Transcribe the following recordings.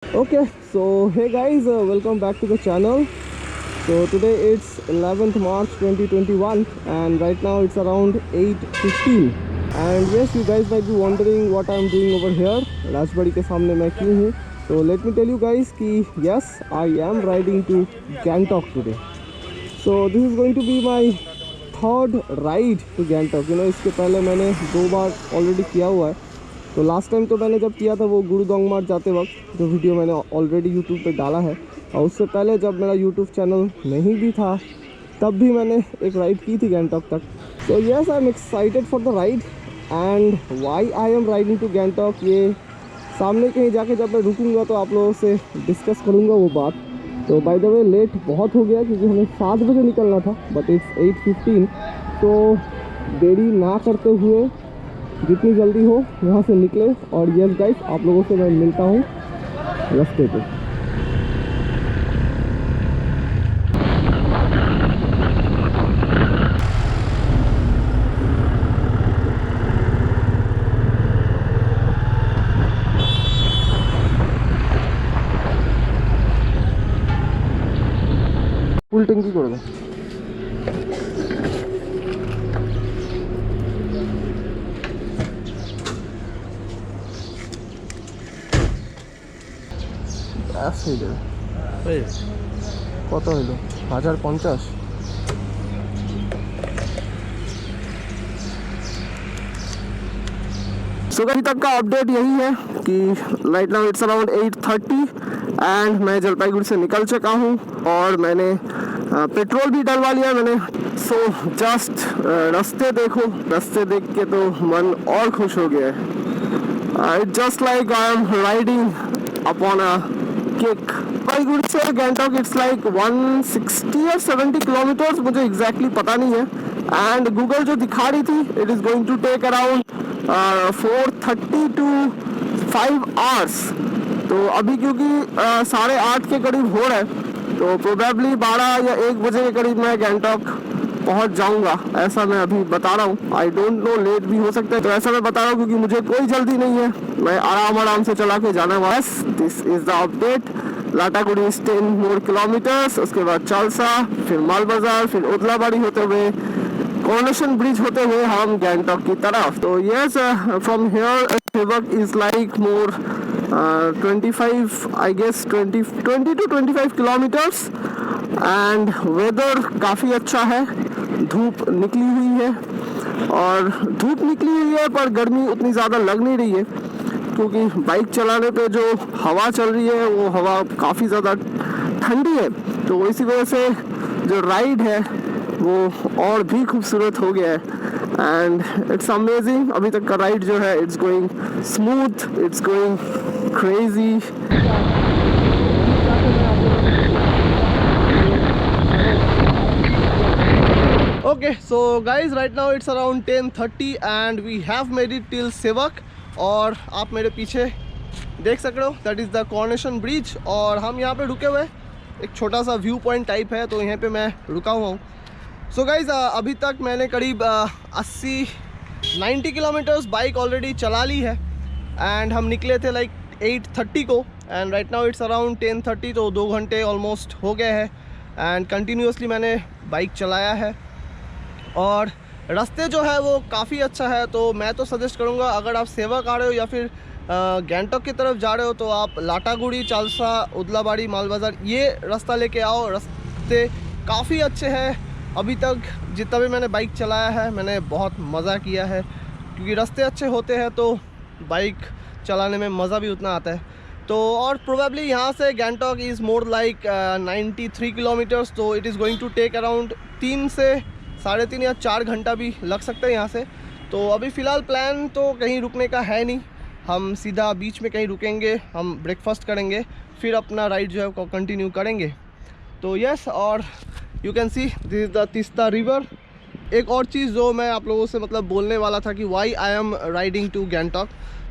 Okay, so hey guys, welcome back to the channel. So today it's 11th March 2021 and right now it's around 8:15. And yes, you guys might be wondering what I'm doing over here. Rajbari के सामने मैं क्यों हूँ? So let me tell you guys कि yes, I am riding to Gangtok today. So this is going to be my third ride to Gangtok. इसके पहले मैंने 2 बार already किया हुआ है. तो लास्ट टाइम तो मैंने जब किया था वो गुरुदोंगमार जाते वक्त, जो वीडियो मैंने ऑलरेडी यूट्यूब पे डाला है. और उससे पहले जब मेरा यूट्यूब चैनल नहीं भी था तब भी मैंने एक राइड की थी गैंगटॉक तक. So yes, I am excited for the ride and why I am riding to Gangtok, ये सामने कहीं जाके जब मैं रुकूँगा तो आप लोगों से डिस्कस करूँगा वो बात. तो बाय द वे लेट बहुत हो गया क्योंकि हमें 7 बजे निकलना था, बट इट्स 8:15. तो देरी ना करते हुए जितनी जल्दी हो यहाँ से निकले. और यस गाइस, आप लोगों से मैं मिलता हूँ रास्ते पे. ফুল ট্যাঙ্কি করে দাও. কত হইল? 1050. सो अभी तक का अपडेट यही है कि right now it's around 8:30 and मैं जलपाईगुड़ी से निकल चुका हूँ और मैंने पेट्रोल भी डलवा लिया मैंने. सो जस्ट रास्ते देखो, रास्ते देख के तो मन और खुश हो गया है. It's just like I am riding upon a kick. Jalpaiguri से Gangtok it's like 160 or 70 kilometres, मुझे एग्जैक्टली पता नहीं है. एंड गूगल जो दिखा रही थी it is going to take around 4:30 to 5 hours. तो अभी क्योंकि 8:30 के करीब हो रहा है तो प्रोबेबली 12 या 1 बजे के करीब मैं गैंगटॉक पहुंच जाऊंगा, ऐसा मैं अभी बता रहा हूँ. आई डोंट नो, लेट भी हो सकता है. तो ऐसा मैं बता रहा हूँ क्योंकि मुझे कोई जल्दी नहीं है, मैं आराम से चला के जाना है. बस this is the update. Lataguri 10 more kilometres, उसके बाद चालसा, फिर माल बाजार, फिर उदलाबाड़ी होते हुए कोरोनेशन ब्रिज होते हुए हम गैंगटॉक की तरफ. तो yes, from here Sevoke is like more 25 I guess 20 to 25 kilometres. And weather काफ़ी अच्छा है, धूप निकली हुई है. और धूप निकली हुई है पर गर्मी उतनी ज़्यादा लग नहीं रही है क्योंकि बाइक चलाने पे जो हवा चल रही है वो हवा काफ़ी ज़्यादा ठंडी है. तो इसी वजह से जो राइड है वो और भी खूबसूरत हो गया है. And it's amazing. अभी तक का राइड जो है it's going smooth, it's going crazy. Okay, so guys, right now it's around 10:30 and we have made it till सेवक. और आप मेरे पीछे देख सकते हो that is the coronation bridge. और हम यहाँ पे रुके हुए, एक छोटा सा व्यू पॉइंट टाइप है तो यहाँ पे मैं रुका हुआ हूँ. सो गाइज, अभी तक मैंने करीब 80-90 किलोमीटर्स बाइक ऑलरेडी चला ली है. एंड हम निकले थे लाइक 8:30 को and right now it's around 10:30. तो 2 घंटे ऑलमोस्ट हो गए हैं एंड कंटिन्यूसली मैंने बाइक चलाया है. और रास्ते जो है वो काफ़ी अच्छा है. तो मैं तो सजेस्ट करूँगा, अगर आप सेवक आ रहे हो या फिर गैंगटॉक की तरफ जा रहे हो तो आप लाटागुड़ी, चालसा, उदलाबाड़ी, माल बाज़ार ये रास्ता लेके आओ. रास्ते काफ़ी अच्छे हैं. अभी तक जितना भी मैंने बाइक चलाया है मैंने बहुत मज़ा किया है क्योंकि रास्ते अच्छे होते हैं तो बाइक चलाने में मज़ा भी उतना आता है. तो और प्रोबेबली यहाँ से Gangtok is more like 93 kilometres. तो it is going to take around 3 से 3.5 या 4 घंटा भी लग सकता है यहाँ से. तो अभी फ़िलहाल प्लान तो कहीं रुकने का है नहीं, हम सीधा बीच में कहीं रुकेंगे, हम ब्रेकफास्ट करेंगे, फिर अपना राइड जो है वो कंटिन्यू करेंगे. तो यस, और you can see this is the Teesta river. एक और चीज़ जो मैं आप लोगों से मतलब बोलने वाला था कि why I am riding to Gangtok.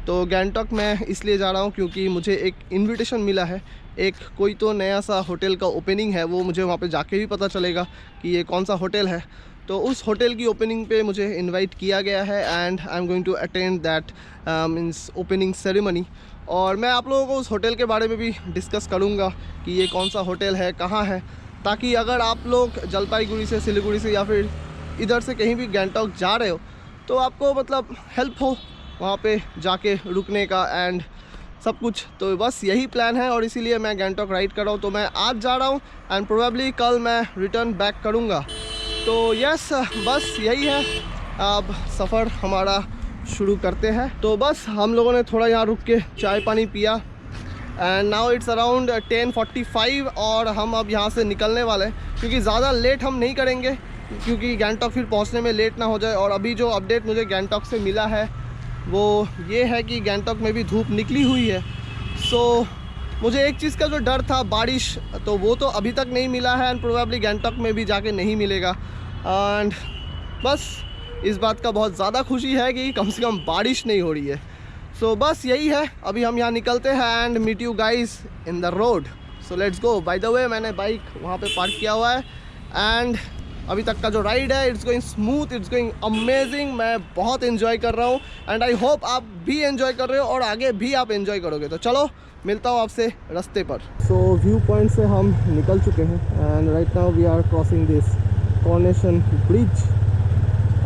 तो गैंगटॉक मैं इसलिए जा रहा हूँ क्योंकि मुझे एक इनविटेशन मिला है. एक कोई तो नया सा होटल का ओपनिंग है, वो मुझे वहाँ पे जाके भी पता चलेगा कि ये कौन सा होटल है. तो उस होटल की ओपनिंग पे मुझे इनवाइट किया गया है and I am going to attend that means opening ceremony. और मैं आप लोगों को उस होटल के बारे में भी डिस्कस करूँगा कि ये कौन सा होटल है, कहाँ है, ताकि अगर आप लोग जलपाईगुड़ी से, सिलीगुड़ी से या फिर इधर से कहीं भी गैंगटॉक जा रहे हो तो आपको मतलब हेल्प हो वहाँ पे जाके रुकने का एंड सब कुछ। तो बस यही प्लान है और इसीलिए मैं गैंगटॉक राइड कर रहा हूँ। तो मैं आज जा रहा हूँ एंड प्रोबेबली कल मैं रिटर्न बैक करूँगा। तो यस, बस यही है। अब सफ़र हमारा शुरू करते हैं। तो बस हम लोगों ने थोड़ा यहाँ रुक के चाय पानी पिया एंड नाउ इट्स अराउंड 10:45 और हम अब यहाँ से निकलने वाले हैं, क्योंकि ज़्यादा लेट हम नहीं करेंगे क्योंकि गैंगटॉक फिर पहुँचने में लेट ना हो जाए। और अभी जो अपडेट मुझे गैंगटॉक से मिला है वो ये है कि गैंगटॉक में भी धूप निकली हुई है। सो मुझे एक चीज़ का जो डर था बारिश, तो वो तो अभी तक नहीं मिला है एंड प्रोबेबली गैंगटॉक में भी जाके नहीं मिलेगा। एंड बस इस बात का बहुत ज़्यादा खुशी है कि कम से कम बारिश नहीं हो रही है। सो बस यही है, अभी हम यहाँ निकलते हैं and meet you guys in the road. So let's go. By the way मैंने बाइक वहाँ पे पार्क किया हुआ है एंड अभी तक का जो राइड है it's going smooth, it's going amazing. मैं बहुत इन्जॉय कर रहा हूँ एंड आई होप आप भी इन्जॉय कर रहे हो और आगे भी आप इन्जॉय करोगे। तो चलो मिलता हूँ आपसे रास्ते पर। सो व्यू पॉइंट से हम निकल चुके हैं and right now we are crossing this coronation bridge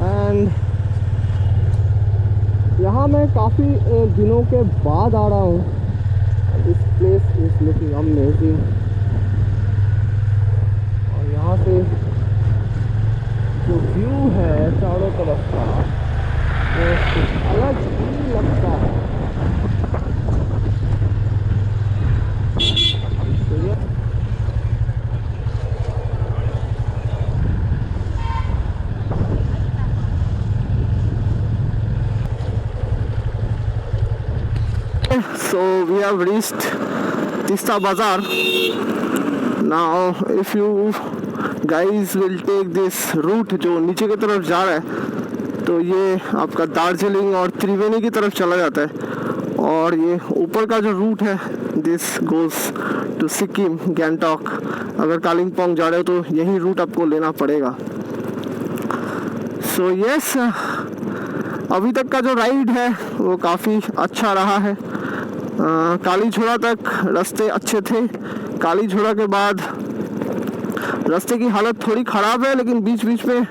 and यहाँ मैं काफ़ी दिनों के बाद आ रहा हूँ। This place is looking amazing और यहाँ से जो व्यू है चारों तरफ का वो कुछ अलग ही लगता है। So we have reached Tista Bazaar. Now if you guys will take this route जो नीचे की तरफ जा रहा है तो ये आपका दार्जिलिंग और त्रिवेणी की तरफ चला जाता है और ये ऊपर का जो रूट है this goes to Sikkim Gangtok. अगर कालिम्पोंग जा रहे हो तो यही रूट आपको लेना पड़ेगा। सो यस, अभी तक का जो राइड है वो काफ़ी अच्छा रहा है। काली झोड़ा तक रास्ते अच्छे थे। काली झोड़ा के बाद रास्ते की हालत थोड़ी ख़राब है, लेकिन बीच बीच में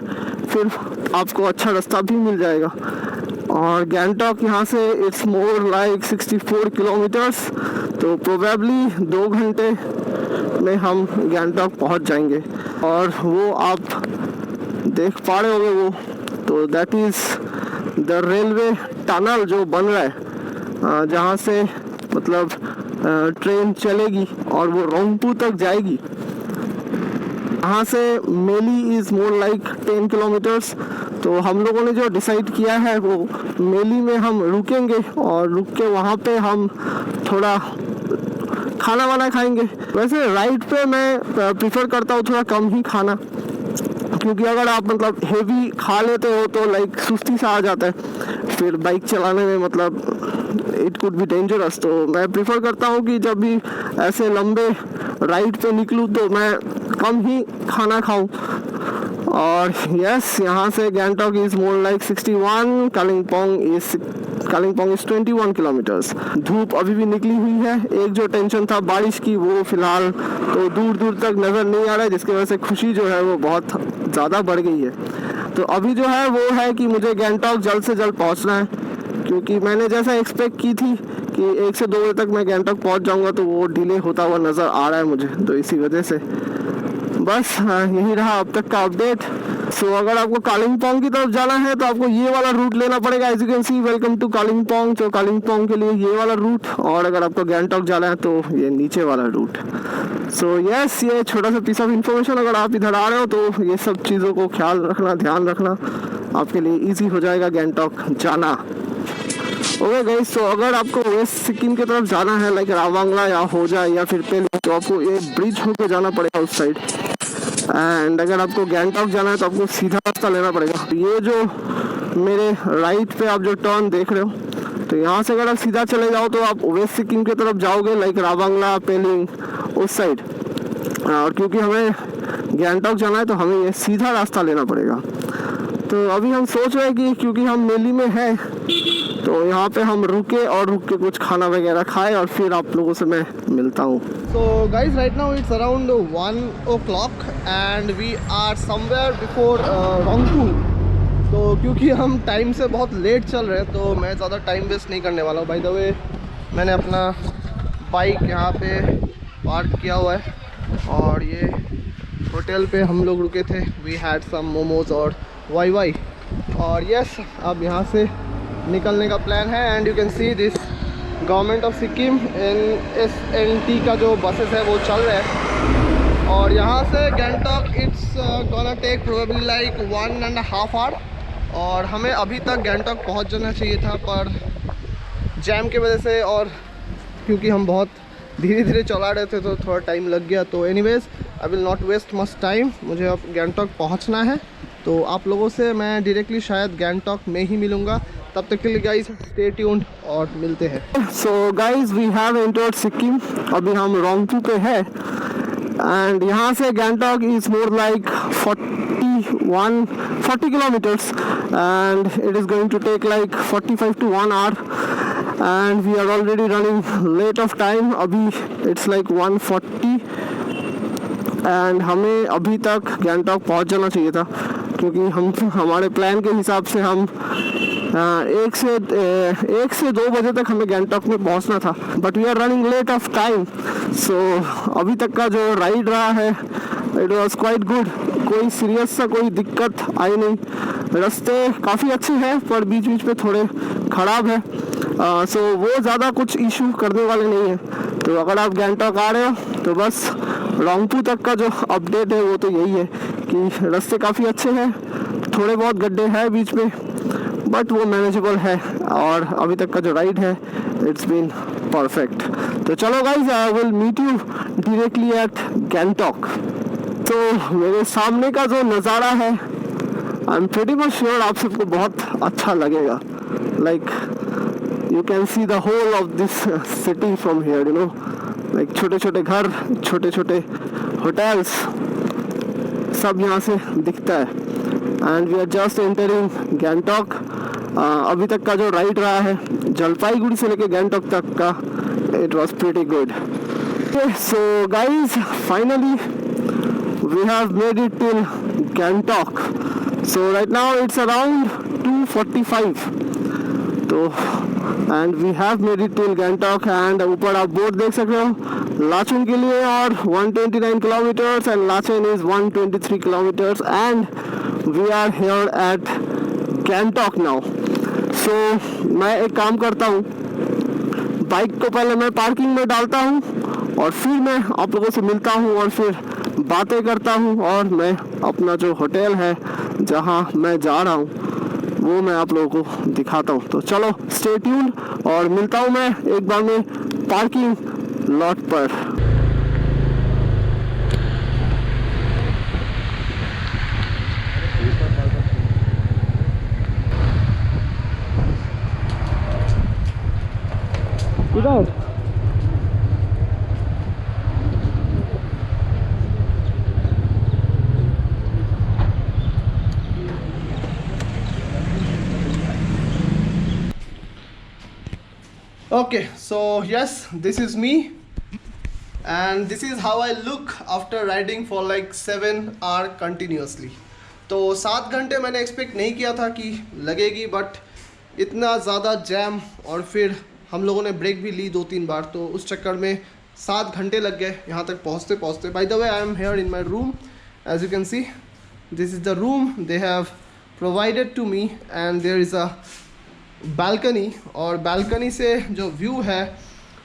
फिर आपको अच्छा रास्ता भी मिल जाएगा। और गैंगटॉक यहाँ से इट्स मोर लाइक 64 किलोमीटर्स, तो प्रोबेबली 2 घंटे में हम गैंगटॉक पहुँच जाएंगे। और वो आप देख पा रहे होंगे वो, तो that is the railway tunnel जो बन रहा है, जहाँ से मतलब ट्रेन चलेगी और वो रोंगपू तक जाएगी। यहाँ से मेली इज़ मोर लाइक 10 किलोमीटर्स। तो हम लोगों ने जो डिसाइड किया है वो मेली में हम रुकेंगे और रुक के वहाँ पे हम थोड़ा खाना वाना खाएंगे। वैसे राइड पे मैं प्रीफर करता हूँ थोड़ा कम ही खाना, क्योंकि अगर आप मतलब हेवी खा लेते हो तो लाइक सुस्ती सा आ जाता है फिर बाइक चलाने में, मतलब इट कुड बी डेंजरस। तो मैं प्रीफर करता हूँ कि जब भी ऐसे लंबे राइड पे निकलूँ तो मैं कम ही खाना खाऊं। और यस, यहाँ से Gangtok is more like 61, Kalimpong is 21 kilometres. धूप अभी भी निकली हुई है। एक जो टेंशन था बारिश की वो फिलहाल तो दूर दूर तक नज़र नहीं आ रहा है, जिसकी वजह से खुशी जो है वो बहुत ज़्यादा बढ़ गई है। तो अभी जो है वो है कि मुझे गैंगटॉक जल्द से जल्द पहुँचना है, क्योंकि मैंने जैसा एक्सपेक्ट की थी कि 1 से 2 बजे तक मैं गैंगटॉक पहुँच जाऊँगा, तो वो डिले होता हुआ नज़र आ रहा है मुझे। तो इसी वजह से बस यही रहा अब तक का अपडेट। सो अगर आपको कालिम्पोंग की तरफ जाना है तो आपको ये वाला रूट लेना पड़ेगा। As you can see, welcome to Kalimpong. तो कालिम्पोंग के लिए ये वाला रूट, और अगर आपको गैंगटॉक जाना है तो ये नीचे वाला रूट। सो यस, ये छोटा सा पीस ऑफ इन्फॉर्मेशन, अगर आप इधर आ रहे हो तो ये सब चीज़ों को ख्याल रखना, ध्यान रखना, आपके लिए ईजी हो जाएगा गैंगटॉक जाना। ओके गाइस, तो अगर आपको वेस्ट सिक्किम की तरफ जाना है लाइक रावांगला या होजा या फिर पेलिंग, तो आपको ये ब्रिज होके जाना पड़ेगा उस साइड। एंड अगर आपको गैंगटॉक जाना है तो आपको सीधा रास्ता लेना पड़ेगा। ये जो मेरे राइट पे आप जो टर्न देख रहे हो, तो यहाँ से अगर आप सीधा चले जाओ तो आप वेस्ट सिक्किम की तरफ जाओगे लाइक रावांगला, पेलिंग उस साइड। और क्योंकि हमें गैंगटॉक जाना है तो हमें ये सीधा रास्ता लेना पड़ेगा। तो अभी हम सोच रहे हैं कि क्योंकि हम मेली में हैं तो यहाँ पे हम रुके और रुक के कुछ खाना वगैरह खाए और फिर आप लोगों से मैं मिलता हूँ। So guys, right now it's around 1 o'clock and we are somewhere before Rangpur। तो क्योंकि हम टाइम से बहुत लेट चल रहे हैं तो मैं ज़्यादा टाइम वेस्ट नहीं करने वाला हूँ। बाय द वे मैंने अपना बाइक यहाँ पे पार्क किया हुआ है और ये होटल पे हम लोग रुके थे। वी हैड सम मोमोज और वाई और यस अब यहाँ से निकलने का प्लान है। And you can see this government of Sikkim NSNT का जो बसेस है वो चल रहे हैं और यहाँ से Gangtok it's gonna take probably like 1.5 hour और हमें अभी तक गैंगटॉक पहुँच जाना चाहिए था, पर जैम की वजह से और क्योंकि हम बहुत धीरे धीरे चला रहे थे तो थोड़ा टाइम लग गया। तो anyways I will not waste much time, मुझे अब गैंगटॉक पहुंचना है। तो आप लोगों से मैं डायरेक्टली शायद गैंगटॉक में ही मिलूंगा। तब तक के लिए गाइस स्टे ट्यून्ड और मिलते हैं। So guys we have entered Sikkim, अभी हम रोंगपू पे है एंड यहाँ से Gangtok is more like 40 kilometers and it is going to take like 45 to 1 hour and we are already running late of time। अभी it's like 1:40 and हमें अभी तक गैंगटॉक पहुंच जाना चाहिए था क्योंकि हमारे प्लान के हिसाब से हम 1 से 2 बजे तक हमें गैंगटॉक में पहुंचना था, but we are running late of time. So अभी तक का जो राइड रहा है इट वॉज क्वाइट गुड, कोई सीरियस सा कोई दिक्कत आई नहीं। रास्ते काफ़ी अच्छे हैं पर बीच बीच पे थोड़े ख़राब है, सो वो ज़्यादा कुछ इशू करने वाले नहीं है। तो अगर आप गैंगटॉक आ रहे हो तो बस रोंगपू तक का जो अपडेट है वो तो यही है कि रास्ते काफ़ी अच्छे हैं, थोड़े बहुत गड्ढे हैं बीच में बट वो मैनेजेबल है और अभी तक का जो राइड है इट्स बीन परफेक्ट। तो चलो guys I will meet you directly at Gangtok. तो मेरे सामने का जो नज़ारा है I am pretty much sure आप सबको बहुत अच्छा लगेगा। Like you can see the whole of this city from here, you know, like छोटे छोटे घर, छोटे छोटे होटल्स सब यहाँ से दिखता है। And we are just entering Gangtok. अभी तक का जो राइड रहा है जलपाईगुड़ी से लेके गैंगटॉक तक का it was pretty good. So guys finally we have made it till Gangtok. So right now it's around 2:45. तो and we have made it till Gangtok and ऊपर आप बोर्ड देख सकते हो लाचुन के लिए और 129 kilometers and Lachen is 123 kilometers and we are here at Gangtok now. So मैं एक काम करता हूँ, बाइक को पहले मैं पार्किंग में डालता हूँ और फिर मैं आप लोगों से मिलता हूँ और फिर बातें करता हूँ और मैं अपना जो होटल है जहाँ मैं जा रहा हूँ वो मैं आप लोगों को दिखाता हूँ। तो चलो स्टे ट्यून्ड और मिलता हूँ मैं एक बार में पार्किंग लॉट पर। इधर Okay, so yes, this is me and this is how I look after riding for like 7 hours continuously। तो 7 घंटे मैंने एक्सपेक्ट नहीं किया था कि लगेगी, बट इतना ज़्यादा जैम और फिर हम लोगों ने ब्रेक भी ली 2-3 बार, तो उस चक्कर में 7 घंटे लग गए यहाँ तक पहुँचते पहुँचते। By the way I am here in my room, as you can see this is the room they have provided to me and there is a balcony और बालकनी से जो व्यू है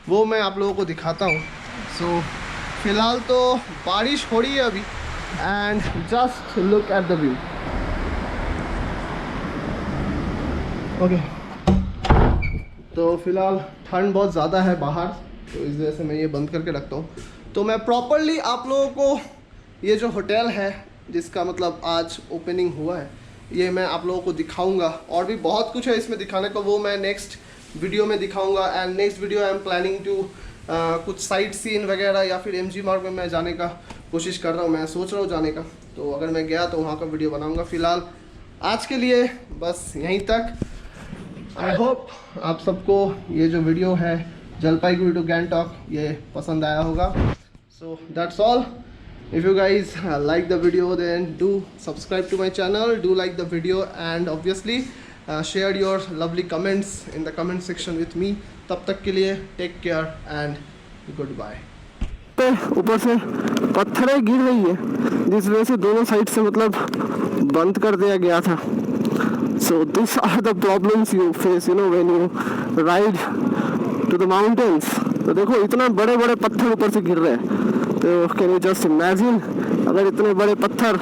वो मैं आप लोगों को दिखाता हूँ। सो फ़िलहाल तो बारिश हो रही है अभी and just look at the view. Okay, तो फ़िलहाल ठंड बहुत ज़्यादा है बाहर, तो इस वजह से मैं ये बंद करके रखता हूँ। तो मैं प्रॉपरली आप लोगों को ये जो होटल है जिसका मतलब आज ओपनिंग हुआ है ये मैं आप लोगों को दिखाऊंगा, और भी बहुत कुछ है इसमें दिखाने को, वो मैं नेक्स्ट वीडियो में दिखाऊंगा। And next video I am planning to कुछ साइट सीन वगैरह या फिर MG मार्ग में मैं जाने का कोशिश कर रहा हूँ, मैं सोच रहा हूँ जाने का, तो अगर मैं गया तो वहाँ का वीडियो बनाऊँगा। फ़िलहाल आज के लिए बस यहीं तक। आई होप आप सबको ये जो वीडियो है जलपाईगुड़ी टू गैंगटॉक ये पसंद आया होगा. So that's all. If you guys like the video, then do subscribe to my channel, do like the video, and obviously share your lovely comments in the comment section with me. तब तक के लिए take care and goodbye. पे ऊपर से पत्थरें गिर रही है जिस वजह से दोनों साइड से मतलब बंद कर दिया गया था. So these are the problems you face, you know, when you ride to the mountains. तो देखो इतना बड़े बड़े पत्थर ऊपर से गिर रहे हैं. तो कैन यू जस्ट इमेजिन अगर इतने बड़े पत्थर